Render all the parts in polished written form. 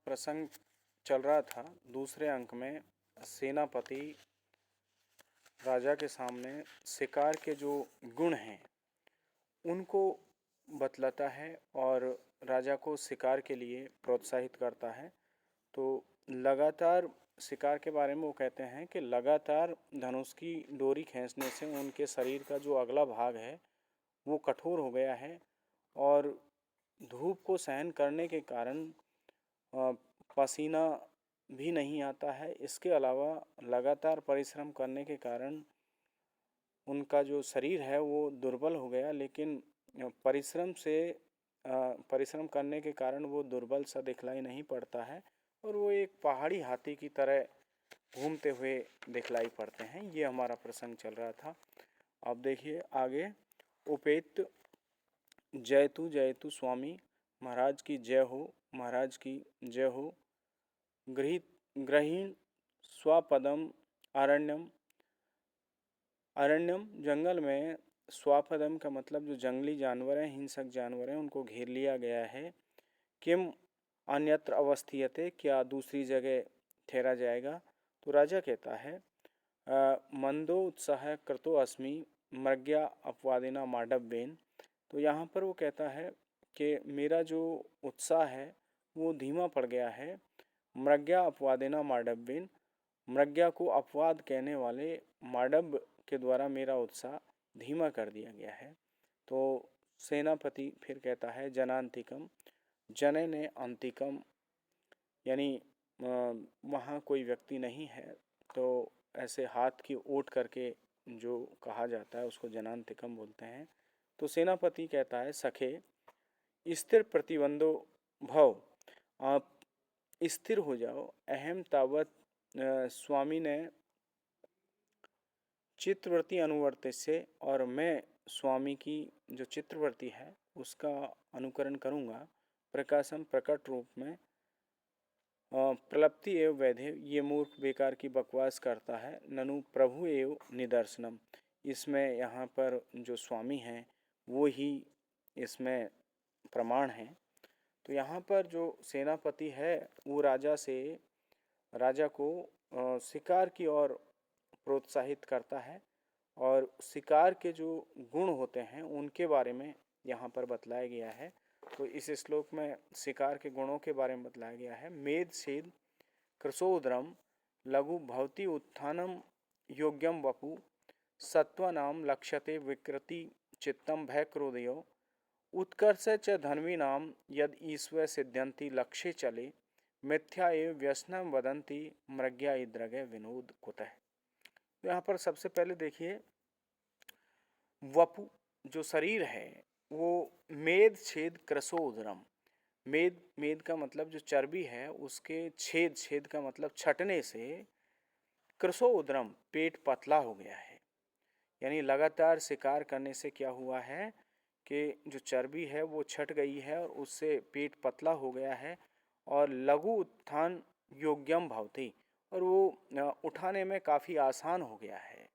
प्रसंग चल रहा था दूसरे अंक में, सेनापति राजा के सामने शिकार के जो गुण हैं उनको बतलाता है और राजा को शिकार के लिए प्रोत्साहित करता है। तो लगातार शिकार के बारे में वो कहते हैं कि लगातार धनुष की डोरी खींचने से उनके शरीर का जो अगला भाग है वो कठोर हो गया है और धूप को सहन करने के कारण पसीना भी नहीं आता है। इसके अलावा लगातार परिश्रम करने के कारण उनका जो शरीर है वो दुर्बल हो गया, लेकिन परिश्रम करने के कारण वो दुर्बल सा दिखलाई नहीं पड़ता है और वो एक पहाड़ी हाथी की तरह घूमते हुए दिखलाई पड़ते हैं। ये हमारा प्रसंग चल रहा था। अब देखिए आगे, उपेत जयतु स्वामी, महाराज की जय हो, महाराज की जय हो। ग्रहीण स्वपदम अरण्यम, अरण्यम जंगल में, स्वापदम का मतलब जो जंगली जानवर हैं, हिंसक जानवर हैं, उनको घेर लिया गया है। किम अन्यत्र अवस्थीयते, क्या दूसरी जगह ठहरा जाएगा? तो राजा कहता है मंदो उत्साह कृतो अस्मि मृग्या अपवादिना माडव्येन। तो यहाँ पर वो कहता है कि मेरा जो उत्साह है वो धीमा पड़ गया है। मृग्या अपवादेना माडव्येन, मृग्या को अपवाद कहने वाले माडव के द्वारा मेरा उत्साह धीमा कर दिया गया है। तो सेनापति फिर कहता है जनांतिकम, जने ने अंतिकम, यानी वहाँ कोई व्यक्ति नहीं है, तो ऐसे हाथ की ओट करके जो कहा जाता है उसको जनांतिकम बोलते हैं। तो सेनापति कहता है सखे स्थिर प्रतिबंधो भव, आप स्थिर हो जाओ। अहम तावत स्वामी ने चित्रवृत्ति अनुवर्त से, और मैं स्वामी की जो चित्रवृत्ति है उसका अनुकरण करूँगा। प्रकाशम प्रकट रूप में, प्रलप्ति एवं वैधे, ये मूर्ख बेकार की बकवास करता है। ननु प्रभु एवं निदर्शनम, इसमें यहाँ पर जो स्वामी हैं वो ही इसमें प्रमाण हैं। तो यहाँ पर जो सेनापति है वो राजा को शिकार की ओर प्रोत्साहित करता है और शिकार के जो गुण होते हैं उनके बारे में यहाँ पर बतलाया गया है। तो इस श्लोक में शिकार के गुणों के बारे में बतलाया गया है। मेद छेद कृशोद्रम लघु भवती उत्थानम योग्यम वपु, सत्वनाम लक्ष्यते विकृति चित्तम भय क्रोधयो, उत्कर्ष च धन्वीनाम यद ईश्वर सिद्ध्यंति लक्ष्य चले, मिथ्या एव व्यसनम वदंती मृग्या इद्रगे विनोद कुतः। तो यहाँ पर सबसे पहले देखिए वपु जो शरीर है वो मेद छेद कृशोदरम, मेद का मतलब जो चर्बी है उसके छेद का मतलब छटने से कृशोदरम पेट पतला हो गया है। यानी लगातार शिकार करने से क्या हुआ है कि जो चर्बी है वो छट गई है और उससे पेट पतला हो गया है। और लघु उत्थान योग्यम भवति, और वो उठाने में काफ़ी आसान हो गया है।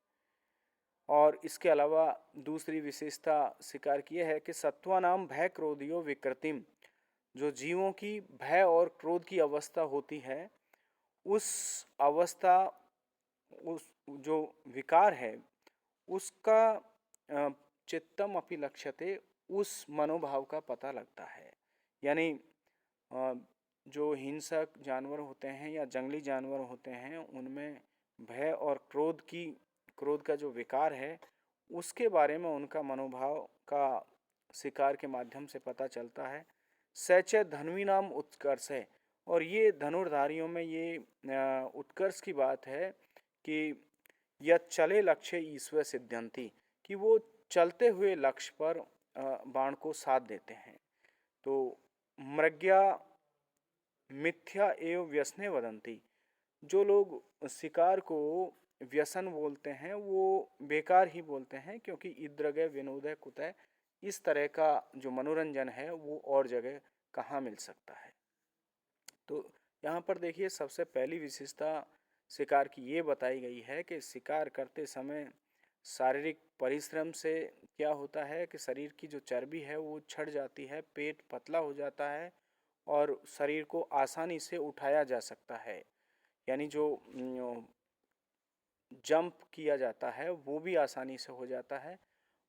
और इसके अलावा दूसरी विशेषता शिकार की है कि सत्वानाम भय क्रोधियो विकृतिम, जो जीवों की भय और क्रोध की अवस्था होती है उस अवस्था, उस जो विकार है उसका चित्तम अपि लक्ष्यते, उस मनोभाव का पता लगता है। यानी जो हिंसक जानवर होते हैं या जंगली जानवर होते हैं उनमें भय और क्रोध का जो विकार है उसके बारे में उनका मनोभाव का शिकार के माध्यम से पता चलता है। सच धन्वी नाम उत्कर्ष है, और ये धनुर्धारियों में ये उत्कर्ष की बात है कि यह चले लक्ष्य ईश्वर सिद्ध्यंती, कि वो चलते हुए लक्ष्य पर बाण को साध देते हैं। तो मृग्या मिथ्या एवं व्यसने वदंती, जो लोग शिकार को व्यसन बोलते हैं वो बेकार ही बोलते हैं, क्योंकि इद्रगय विनोदय कुतः, इस तरह का जो मनोरंजन है वो और जगह कहाँ मिल सकता है। तो यहाँ पर देखिए सबसे पहली विशेषता शिकार की ये बताई गई है कि शिकार करते समय शारीरिक परिश्रम से क्या होता है कि शरीर की जो चर्बी है वो छट जाती है, पेट पतला हो जाता है और शरीर को आसानी से उठाया जा सकता है। यानी जो जंप किया जाता है वो भी आसानी से हो जाता है।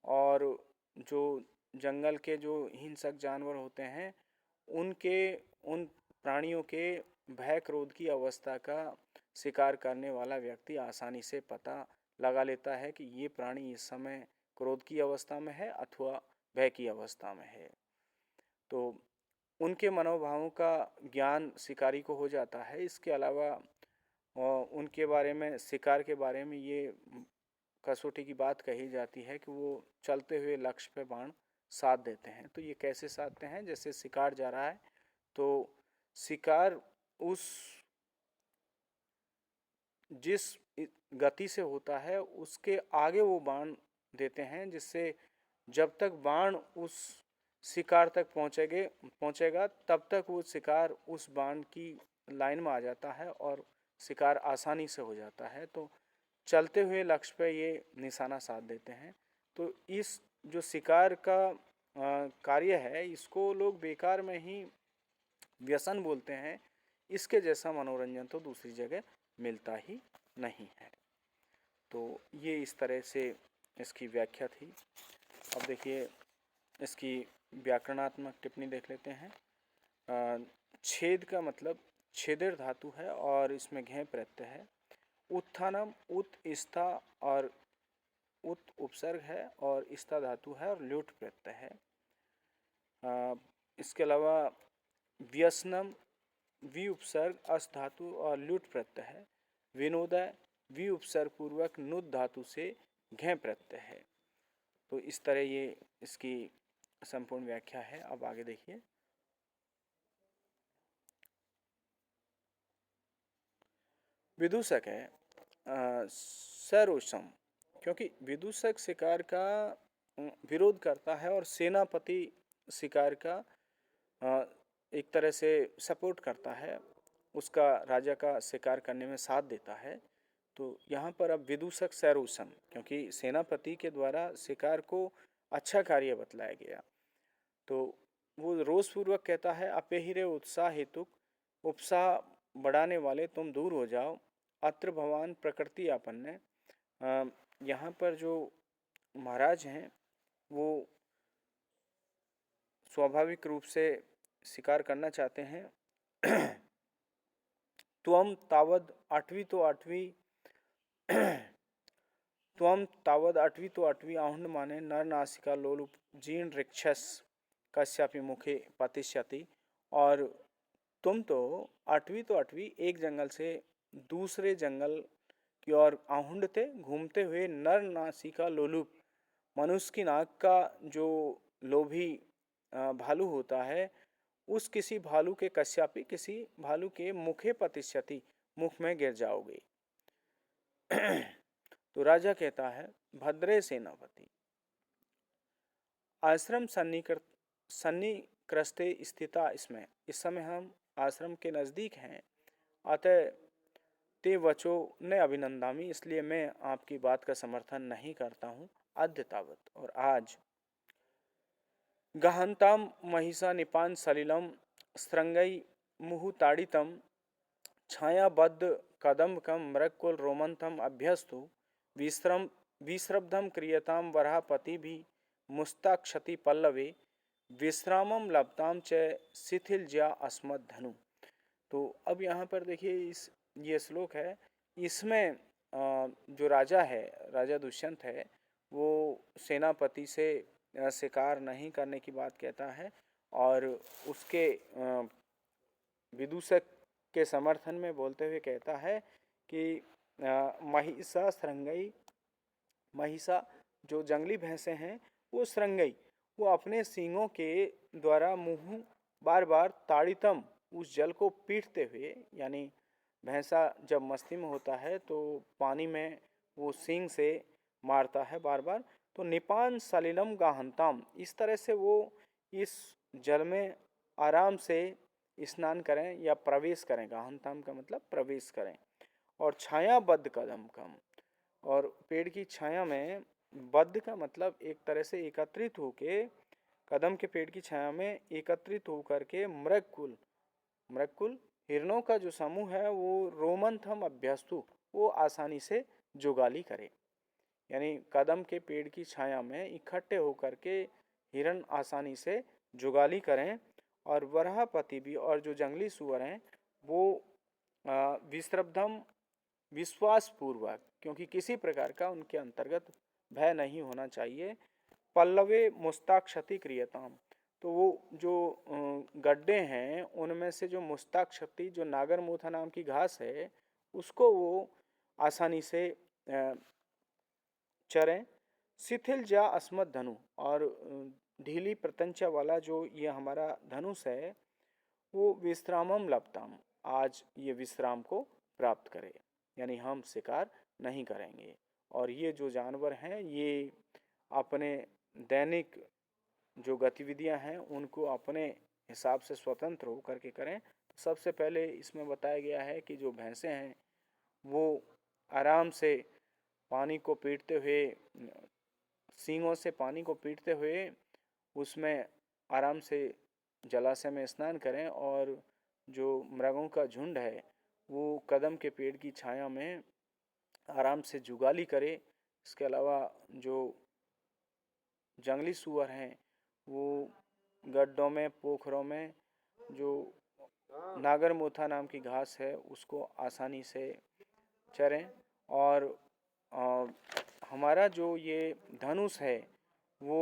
और जो जंगल के जो हिंसक जानवर होते हैं उनके उन प्राणियों के भय क्रोध की अवस्था का शिकार करने वाला व्यक्ति आसानी से पता लगा लेता है कि ये प्राणी इस समय क्रोध की अवस्था में है अथवा भय की अवस्था में है। तो उनके मनोभावों का ज्ञान शिकारी को हो जाता है। इसके अलावा उनके बारे में, शिकार के बारे में ये कसौटी की बात कही जाती है कि वो चलते हुए लक्ष्य पे बाण साध देते हैं। तो ये कैसे साधते हैं? जैसे शिकार जा रहा है तो शिकार उस जिस गति से होता है उसके आगे वो बाण देते हैं, जिससे जब तक बाण उस शिकार तक पहुंचेगा तब तक वो शिकार उस बाण की लाइन में आ जाता है और शिकार आसानी से हो जाता है। तो चलते हुए लक्ष्य पे ये निशाना साध देते हैं। तो इस जो शिकार का कार्य है इसको लोग बेकार में ही व्यसन बोलते हैं। इसके जैसा मनोरंजन तो दूसरी जगह मिलता ही नहीं है। तो ये इस तरह से इसकी व्याख्या थी। अब देखिए इसकी व्याकरणात्मक टिप्पणी देख लेते हैं। छेद का मतलब छेदेर धातु है और इसमें घे प्रत्यय है। उत्थानम उत स्था और उत उपसर्ग है और स्था धातु है और ल्युट प्रत्यय है। इसके अलावा व्यसनम वि उपसर्ग अस धातु और ल्युट प्रत्यय है। विनोदय वि उपसर्ग पूर्वक नुद धातु से घे प्रत्यय है। तो इस तरह ये इसकी संपूर्ण व्याख्या है। अब आगे देखिए। विदूषक है सरोषम, क्योंकि विदूषक शिकार का विरोध करता है और सेनापति शिकार का एक तरह से सपोर्ट करता है, उसका राजा का शिकार करने में साथ देता है। तो यहाँ पर अब विदूषक सरोषम, क्योंकि सेनापति के द्वारा शिकार को अच्छा कार्य बतलाया गया तो वो रोषपूर्वक कहता है अपेहिरे उत्साह हेतु उपसाह बढ़ाने वाले तुम दूर हो जाओ। अत्र भगवान प्रकृति आपन्ने। यहाँ पर जो महाराज हैं वो स्वाभाविक रूप से शिकार करना चाहते हैं। त्वम तावद आठवीं तो आठवीं त्वम तावद आठवीं तो आठवीं आहुंड माने नर नासिका लोलुप जीर्ण रिक्षस कश्यापि मुखे पतिष्यति। और तुम तो आठवीं एक जंगल से दूसरे जंगल की ओर आहुंडते घूमते हुए नर नासिका लोलुप, मनुष्य की नाक का जो लोभी भालू होता है उस किसी भालू के कश्यापी किसी भालू के मुखे पतिष्यति, मुख में गिर जाओगे। तो राजा कहता है भद्रे सेनापति आश्रम सन्निकृष्टे स्थिता। इसमें इस समय हम आश्रम के नज़दीक हैं। अतः ते वचो न अभिनंदामी, इसलिए मैं आपकी बात का समर्थन नहीं करता हूँ। अद्य तावत, और आज गहनताम महिषा निपान सलिलम श्रृंगई मुहुताड़ितम छायाबद्ध कदम्बकम मृगकुल रोमंथम अभ्यस्तु विश्रब्धम क्रियताम वराहपति भी मुस्ताक्षति पल्लवे विश्रामम लब्ताम च शिथिल ज्या अस्मद धनु। तो अब यहाँ पर देखिए ये श्लोक है। इसमें जो राजा है, राजा दुष्यंत है, वो सेनापति से शिकार नहीं करने की बात कहता है और उसके विदूषक के समर्थन में बोलते हुए कहता है कि महिषा श्रृंगई, महिषा जो जंगली भैंसें हैं वो श्रृंगई, वो अपने सींगों के द्वारा मुंह बार बार ताड़ितम, उस जल को पीटते हुए, यानी भैंसा जब मस्ती में होता है तो पानी में वो सींग से मारता है बार बार। तो निपान सलिलम गाहनताम, इस तरह से वो इस जल में आराम से स्नान करें या प्रवेश करें। गाहनताम का मतलब प्रवेश करें। और छायाबद्ध कदम कम, और पेड़ की छाया में, बद्ध का मतलब एक तरह से एकत्रित होके, कदम के पेड़ की छाया में एकत्रित होकर के मृगकुल मृगकुल हिरणों का जो समूह है वो रोमंथम अभ्यस्तु, वो आसानी से जुगाली करे। यानी कदम के पेड़ की छाया में इकट्ठे होकर के हिरण आसानी से जुगाली करें। और वराहपति भी और जो जंगली सुअर हैं वो विश्रब्धम विश्वासपूर्वक, क्योंकि किसी प्रकार का उनके अंतर्गत भय नहीं होना चाहिए। पल्लवे मुस्ताक्षति क्रियताम, तो वो जो गड्ढे हैं उनमें से जो मुस्ताक्षति, जो नागरमोथा नाम की घास है, उसको वो आसानी से चरें। शिथिल जा अस्मत् धनु, और ढीली प्रत्यंचा वाला जो ये हमारा धनुष है वो विश्रामम लपताम, आज ये विश्राम को प्राप्त करे, यानी हम शिकार नहीं करेंगे। और ये जो जानवर हैं ये अपने दैनिक जो गतिविधियां हैं उनको अपने हिसाब से स्वतंत्र होकर के करें। सबसे पहले इसमें बताया गया है कि जो भैंसें हैं वो आराम से पानी को पीटते हुए, सींगों से पानी को पीटते हुए उसमें आराम से जलाशय में स्नान करें। और जो मृगों का झुंड है वो कदम के पेड़ की छाया में आराम से जुगाली करे। इसके अलावा जो जंगली सुअर हैं वो गड्ढों में, पोखरों में जो नागरमोथा नाम की घास है उसको आसानी से चरें। और हमारा जो ये धनुष है वो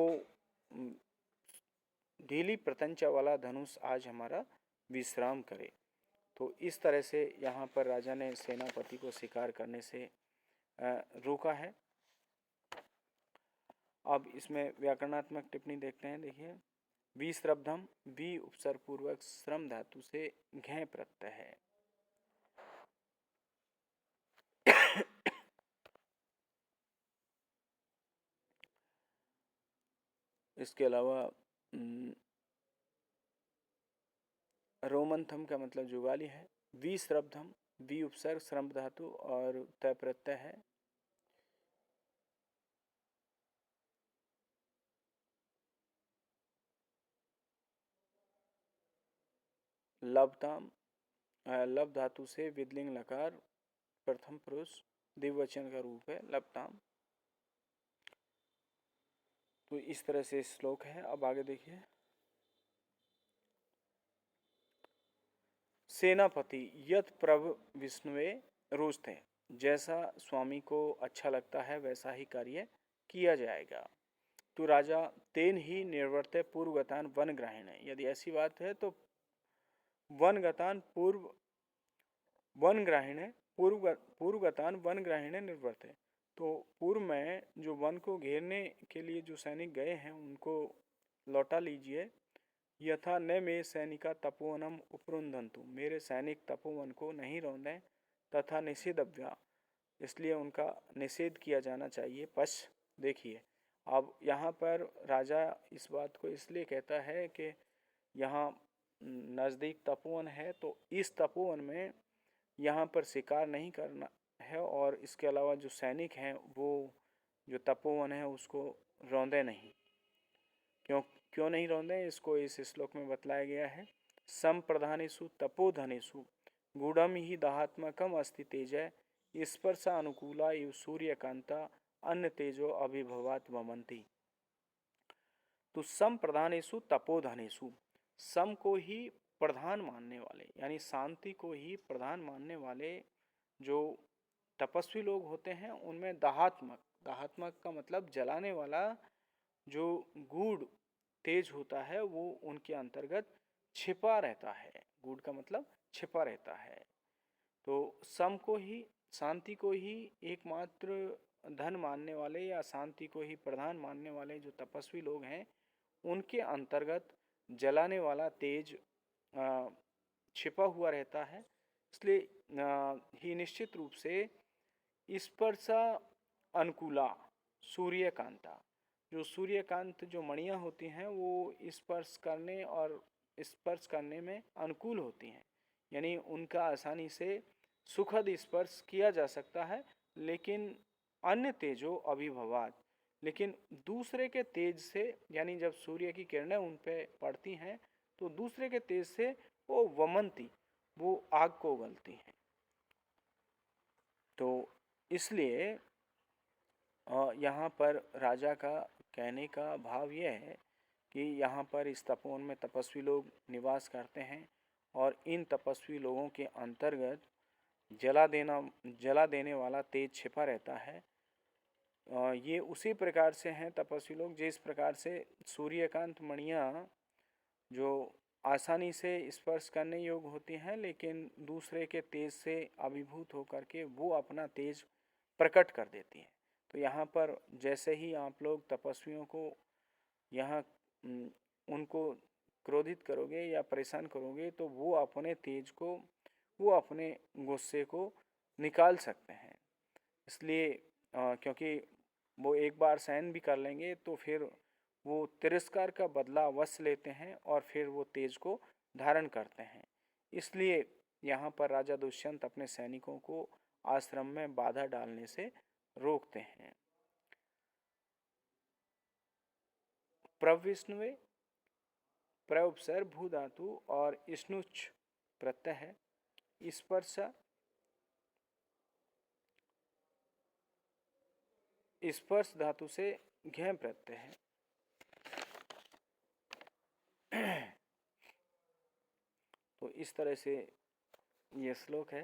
ढीली प्रत्यंचा वाला धनुष आज हमारा विश्राम करे। तो इस तरह से यहाँ पर राजा ने सेनापति को शिकार करने से रोका है। अब इसमें व्याकरणात्मक टिप्पणी देखते हैं। देखिए, विश्रब्धम, वी उपसर्ग पूर्वक श्रम धातु से घे प्रत्यय है। इसके अलावा रोमंथम का मतलब जुगाली है। विश्रब्धम, वी उपसर्ग श्रम धातु और तय प्रत्यय है। लबताम, लब धातु से विदलिंग लकार प्रथम पुरुष द्विवचन का रूप है लबताम। तो इस तरह से श्लोक है। अब आगे देखिए, सेनापति यत प्रभ विष्णुवे रोजते, जैसा स्वामी को अच्छा लगता है वैसा ही कार्य किया जाएगा। तो राजा तेन ही निर्वर्त्य पूर्वगतान वन ग्राहीण, यदि ऐसी बात है तो वनगतान पूर्व वन ग्राहीण पूर्वगतान वन ग्राहीण निर्वर्त्य, तो पूर्व में जो वन को घेरने के लिए जो सैनिक गए हैं उनको लौटा लीजिए। यथा न मे सैनिका तपोवनम उपरुंधन्तु, मेरे सैनिक तपोवन को नहीं रौंदें। तथा निषेधव्या, इसलिए उनका निषेध किया जाना चाहिए। पश, देखिए अब यहाँ पर राजा इस बात को इसलिए कहता है कि यहाँ नज़दीक तपोवन है, तो इस तपोवन में यहाँ पर शिकार नहीं करना है। और इसके अलावा जो सैनिक हैं वो जो तपोवन है उसको रौंदे नहीं। क्यों नहीं रौंदे, इसको इस श्लोक में बतलाया गया है। संप्रधानेषु तपोधनेषु गूढ़म ही दाहात्मकम अस्ति तेजय, स्पर्श अनुकूला इव सूर्यकांता अन्य तेजो अभिभवात वमंती। तो संप्रधानेषु तपोधनेषु, सम को ही प्रधान मानने वाले, यानी शांति को ही प्रधान मानने वाले जो तपस्वी लोग होते हैं उनमें दाहात्मक, दाहात्मक का मतलब जलाने वाला जो गूढ़ तेज होता है वो उनके अंतर्गत छिपा रहता है। गूढ़ का मतलब छिपा रहता है। तो सम को ही, शांति को ही एकमात्र धन मानने वाले या शांति को ही प्रधान मानने वाले जो तपस्वी लोग हैं उनके अंतर्गत जलाने वाला तेज छिपा हुआ रहता है। इसलिए ही निश्चित रूप से स्पर्श अनुकूला सूर्यकांता, जो सूर्यकांत जो मणियाँ होती हैं वो स्पर्श करने और स्पर्श करने में अनुकूल होती हैं, यानी उनका आसानी से सुखद स्पर्श किया जा सकता है। लेकिन अन्य तेजो अभिभवात, लेकिन दूसरे के तेज से, यानी जब सूर्य की किरणें उन पे पड़ती हैं तो दूसरे के तेज से वो वमंती, वो आग को उगलती हैं। तो इसलिए यहाँ पर राजा का कहने का भाव यह है कि यहाँ पर इस तपोवन में तपस्वी लोग निवास करते हैं और इन तपस्वी लोगों के अंतर्गत जला देने वाला तेज छिपा रहता है। ये उसी प्रकार से हैं तपस्वी लोग जिस प्रकार से सूर्यकांत मणियाँ जो आसानी से स्पर्श करने योग्य होती हैं, लेकिन दूसरे के तेज से अभिभूत होकर के वो अपना तेज प्रकट कर देती हैं। तो यहाँ पर जैसे ही आप लोग तपस्वियों को यहाँ उनको क्रोधित करोगे या परेशान करोगे तो वो अपने तेज को, वो अपने गुस्से को निकाल सकते हैं। इसलिए क्योंकि वो एक बार सहन भी कर लेंगे तो फिर वो तिरस्कार का बदला अवश्य लेते हैं और फिर वो तेज को धारण करते हैं। इसलिए यहाँ पर राजा दुष्यंत अपने सैनिकों को आश्रम में बाधा डालने से रोकते हैं। प्रविष्णुवे प्रउपसर्ग भू धातु और स्नुच प्रत्यय है। स्पर्श स्पर्श धातु से घय प्रत्यय है। तो इस तरह से ये श्लोक है।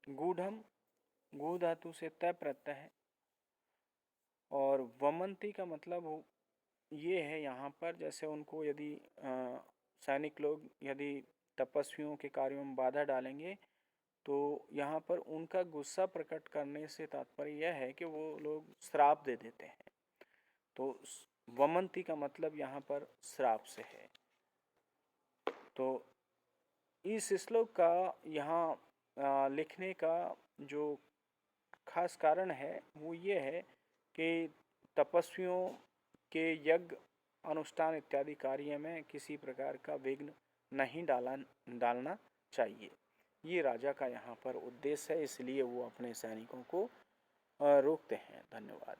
गूढ़म गू धातु से तय प्रत्यय है और वमंती का मतलब ये है यहाँ पर, जैसे उनको यदि सैनिक लोग यदि तपस्वियों के कार्यों में बाधा डालेंगे तो यहाँ पर उनका गुस्सा प्रकट करने से तात्पर्य यह है कि वो लोग श्राप दे देते हैं। तो वमंती का मतलब यहाँ पर श्राप से है। तो इस श्लोक का यहाँ लिखने का जो खास कारण है वो ये है कि तपस्वियों के यज्ञ अनुष्ठान इत्यादि कार्य में किसी प्रकार का विघ्न नहीं डालना चाहिए। ये राजा का यहाँ पर उद्देश्य है, इसलिए वो अपने सैनिकों को रोकते हैं। धन्यवाद।